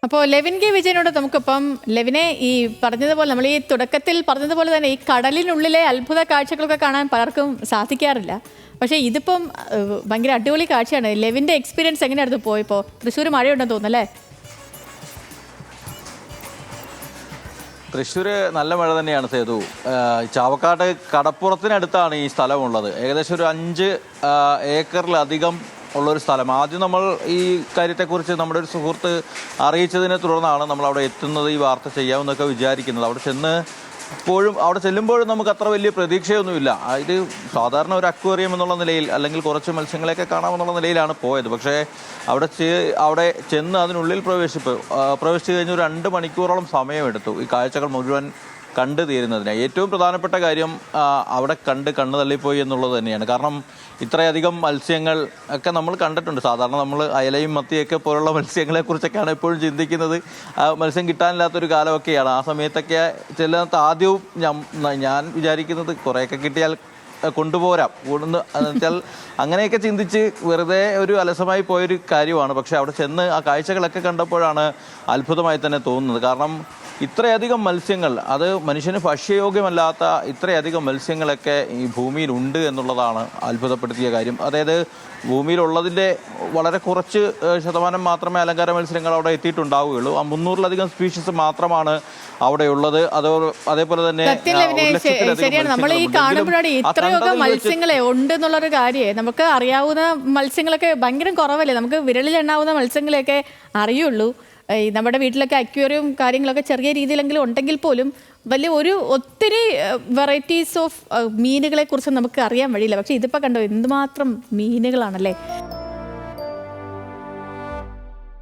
അപ്പോൾ Levin K വിജയനോട് നമുക്കിപ്പം ലെവിനെ ഈ പറഞ്ഞതുപോലെ നമ്മൾ ഈ തുടക്കത്തിൽ പറഞ്ഞതുപോലെ തന്നെ ഈ കടലിനുള്ളിലെ അത്ഭുത കാഴ്ചകളൊക്കെ കാണാൻ പലർക്കും സാധിക്കാറില്ല. പക്ഷേ ഇതിപ്പം ഭയങ്കര അടിപൊളി കാഴ്ചയാണ്. ലെവിൻ്റെ എക്സ്പീരിയൻസ് എങ്ങനെയായിരുന്നു പോയപ്പോൾ? തൃശ്ശൂർ മഴയുണ്ടെന്ന് തോന്നുന്നല്ലേ? തൃശ്ശൂർ നല്ല മഴ തന്നെയാണ് സേതു. ചാവക്കാട് കടപ്പുറത്തിനടുത്താണ് ഈ സ്ഥലമുള്ളത്. ഏകദേശം ഒരു 5 ഏക്കറിലധികം ഉള്ളൊരു സ്ഥലം. ആദ്യം നമ്മൾ ഈ കാര്യത്തെക്കുറിച്ച് നമ്മുടെ ഒരു സുഹൃത്ത് അറിയിച്ചതിനെ തുടർന്നാണ് നമ്മൾ അവിടെ എത്തുന്നത്, ഈ വാർത്ത ചെയ്യാമെന്നൊക്കെ വിചാരിക്കുന്നത്. അവിടെ ചെല്ലുമ്പോഴും നമുക്ക് അത്ര വലിയ പ്രതീക്ഷയൊന്നുമില്ല. ഇത് സാധാരണ ഒരു അക്വേറിയം എന്നുള്ള നിലയിൽ അല്ലെങ്കിൽ കുറച്ച് മത്സ്യങ്ങളെയൊക്കെ കാണാമെന്നുള്ള നിലയിലാണ് പോയത്. പക്ഷേ അവിടെ ചെന്ന് അതിനുള്ളിൽ പ്രവേശിച്ചു കഴിഞ്ഞ് ഒരു 2 മണിക്കൂറോളം സമയമെടുത്തു ഈ കാഴ്ചകൾ മുഴുവൻ കണ്ടു തീരുന്നതിന്. ഏറ്റവും പ്രധാനപ്പെട്ട കാര്യം അവിടെ കണ്ണു തള്ളിപ്പോയി എന്നുള്ളത് തന്നെയാണ്. കാരണം ഇത്രയധികം മത്സ്യങ്ങൾ ഒക്കെ നമ്മൾ കണ്ടിട്ടുണ്ട്. സാധാരണ നമ്മൾ അയലയും മത്തിയൊക്കെ പോലുള്ള മത്സ്യങ്ങളെക്കുറിച്ചൊക്കെയാണ് എപ്പോഴും ചിന്തിക്കുന്നത്. മത്സ്യം കിട്ടാനില്ലാത്തൊരു കാലമൊക്കെയാണ്. ആ സമയത്തൊക്കെ ചിലത് ആദ്യവും ഞാൻ വിചാരിക്കുന്നത് കുറേയൊക്കെ കിട്ടിയാൽ കൊണ്ടുപോരാം വെച്ചാൽ അങ്ങനെയൊക്കെ ചിന്തിച്ച് വെറുതെ ഒരു അലസമായി പോയൊരു കാര്യമാണ്. പക്ഷെ അവിടെ ചെന്ന് ആ കാഴ്ചകളൊക്കെ കണ്ടപ്പോഴാണ് അത്ഭുതമായി തന്നെ തോന്നുന്നത്. കാരണം ഇത്രയധികം മത്സ്യങ്ങൾ, അത് മനുഷ്യന് ഭക്ഷ്യയോഗ്യമല്ലാത്ത ഇത്രയധികം മത്സ്യങ്ങളൊക്കെ ഈ ഭൂമിയിലുണ്ട് എന്നുള്ളതാണ് അത്ഭുതപ്പെടുത്തിയ കാര്യം. അതായത് ഭൂമിയിലുള്ളതിൻ്റെ വളരെ കുറച്ച് ശതമാനം മാത്രമേ അലങ്കാര മത്സ്യങ്ങൾ അവിടെ എത്തിയിട്ടുണ്ടാവുകയുള്ളൂ. 300-ലധികം സ്പീഷീസ് മാത്രമാണ് അവിടെയുള്ളത്. അതേപോലെ തന്നെ ശരിയാണ്. നമ്മൾ ഈ കാണുമ്പോഴാണ് ഇത്രയൊക്കെ മത്സ്യങ്ങളെ ഉണ്ട് എന്നുള്ളൊരു കാര്യമേ. നമുക്ക് അറിയാവുന്ന മത്സ്യങ്ങളൊക്കെ ഭയങ്കര കുറവല്ലേ. നമുക്ക് വിരലിൽ എണ്ണാവുന്ന മത്സ്യങ്ങളെയൊക്കെ അറിയുള്ളൂ. നമ്മുടെ വീട്ടിലൊക്കെ അക്വേറിയം കാര്യങ്ങളൊക്കെ ചെറിയ രീതിയിലെങ്കിലും ഉണ്ടെങ്കിൽ പോലും ഒത്തിരി വെറൈറ്റീസ് ഓഫ് മീനുകളെ കുറിച്ച് നമുക്ക് അറിയാൻ വഴിയില്ല. പക്ഷെ ഇതിപ്പോൾ കണ്ടോ എന്തുമാത്രം മീനുകളാണല്ലേ.